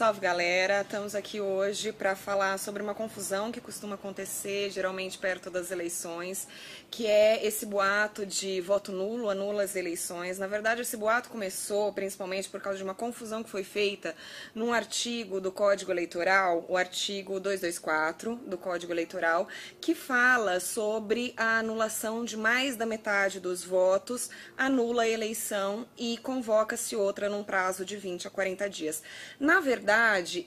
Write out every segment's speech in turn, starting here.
Salve galera, estamos aqui hoje para falar sobre uma confusão que costuma acontecer geralmente perto das eleições, que é esse boato de voto nulo, anula as eleições. Na verdade, esse boato começou principalmente por causa de uma confusão que foi feita num artigo do Código Eleitoral, o artigo 224 do Código Eleitoral, que fala sobre a anulação de mais da metade dos votos, anula a eleição e convoca-se outra num prazo de 20 a 40 dias. Na verdade,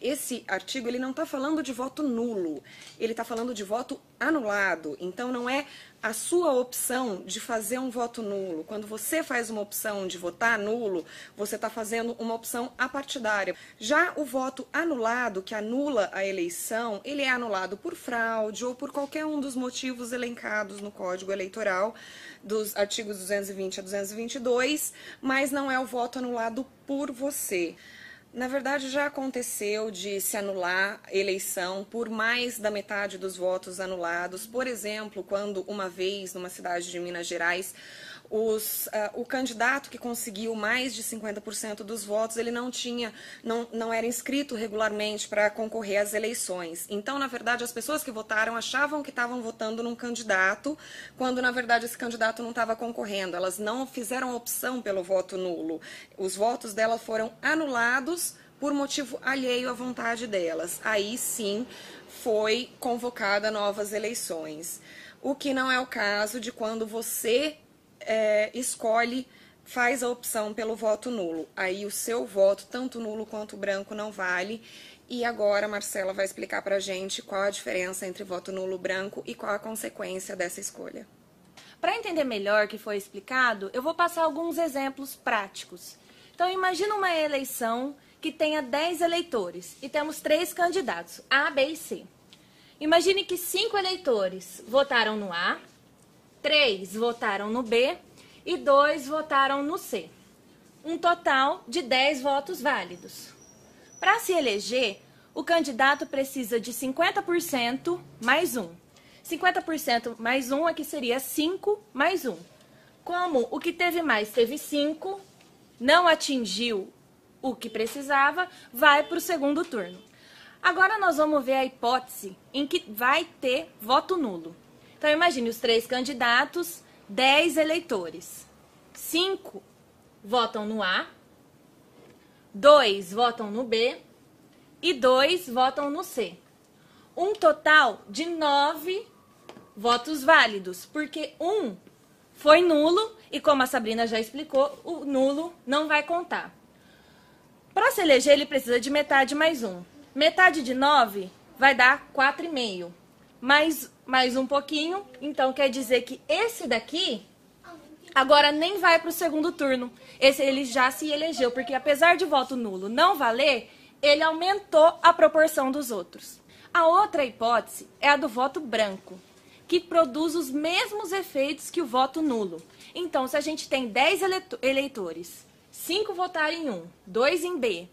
esse artigo ele não está falando de voto nulo, ele está falando de voto anulado. Então, não é a sua opção de fazer um voto nulo. Quando você faz uma opção de votar nulo, você está fazendo uma opção apartidária. Já o voto anulado, que anula a eleição, ele é anulado por fraude ou por qualquer um dos motivos elencados no Código Eleitoral, dos artigos 220 a 222, mas não é o voto anulado por você. Na verdade, já aconteceu de se anular eleição por mais da metade dos votos anulados. Por exemplo, quando uma vez, numa cidade de Minas Gerais, o candidato que conseguiu mais de 50% dos votos, ele não era inscrito regularmente para concorrer às eleições. Então, na verdade, as pessoas que votaram achavam que estavam votando num candidato, quando, na verdade, esse candidato não estava concorrendo. Elas não fizeram opção pelo voto nulo. Os votos delas foram anulados por motivo alheio à vontade delas. Aí, sim, foi convocada novas eleições. O que não é o caso de quando você faz a opção pelo voto nulo. Aí o seu voto, tanto nulo quanto branco, não vale. E agora a Marcela vai explicar pra gente qual a diferença entre voto nulo e branco e qual a consequência dessa escolha. Para entender melhor o que foi explicado, eu vou passar alguns exemplos práticos. Então, imagina uma eleição que tenha 10 eleitores e temos 3 candidatos, A, B e C. Imagine que 5 eleitores votaram no A, 3 votaram no B e 2 votaram no C. Um total de 10 votos válidos. Para se eleger, o candidato precisa de 50% mais 1. 50% mais 1 aqui seria 5 mais 1. Como o que teve mais teve 5, não atingiu o que precisava, vai para o segundo turno. Agora nós vamos ver a hipótese em que vai ter voto nulo. Então, imagine os 3 candidatos, 10 eleitores. 5 votam no A, 2 votam no B e 2 votam no C. Um total de 9 votos válidos, porque 1 foi nulo e, como a Sabrina já explicou, o nulo não vai contar. Para se eleger, ele precisa de metade mais 1. Metade de 9 vai dar 4,5. Mais um pouquinho, então quer dizer que esse daqui agora nem vai para o segundo turno. Ele já se elegeu, porque apesar de voto nulo não valer, ele aumentou a proporção dos outros. A outra hipótese é a do voto branco, que produz os mesmos efeitos que o voto nulo. Então, se a gente tem 10 eleitores, 5 votaram em 1, 2 em B,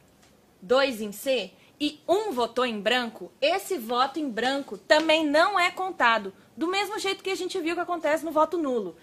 2 em C, e 1 votou em branco, esse voto em branco também não é contado, do mesmo jeito que a gente viu que acontece no voto nulo,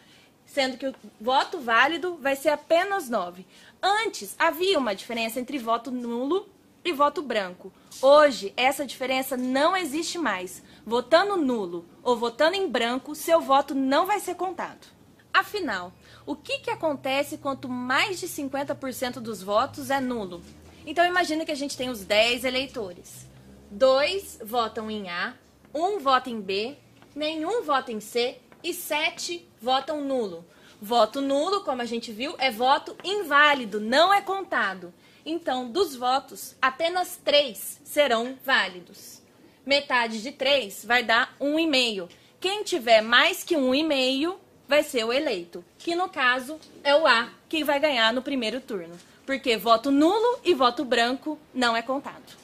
sendo que o voto válido vai ser apenas 9. Antes, havia uma diferença entre voto nulo e voto branco. Hoje, essa diferença não existe mais. Votando nulo ou votando em branco, seu voto não vai ser contado. Afinal, o que acontece quanto mais de 50% dos votos é nulo? Então, imagina que a gente tem os 10 eleitores. 2 votam em A, 1 vota em B, nenhum vota em C e 7 votam nulo. Voto nulo, como a gente viu, é voto inválido, não é contado. Então, dos votos, apenas 3 serão válidos. Metade de 3 vai dar 1,5. Quem tiver mais que 1,5 vai ser o eleito, que no caso é o A, que vai ganhar no primeiro turno. Porque voto nulo e voto branco não é contado.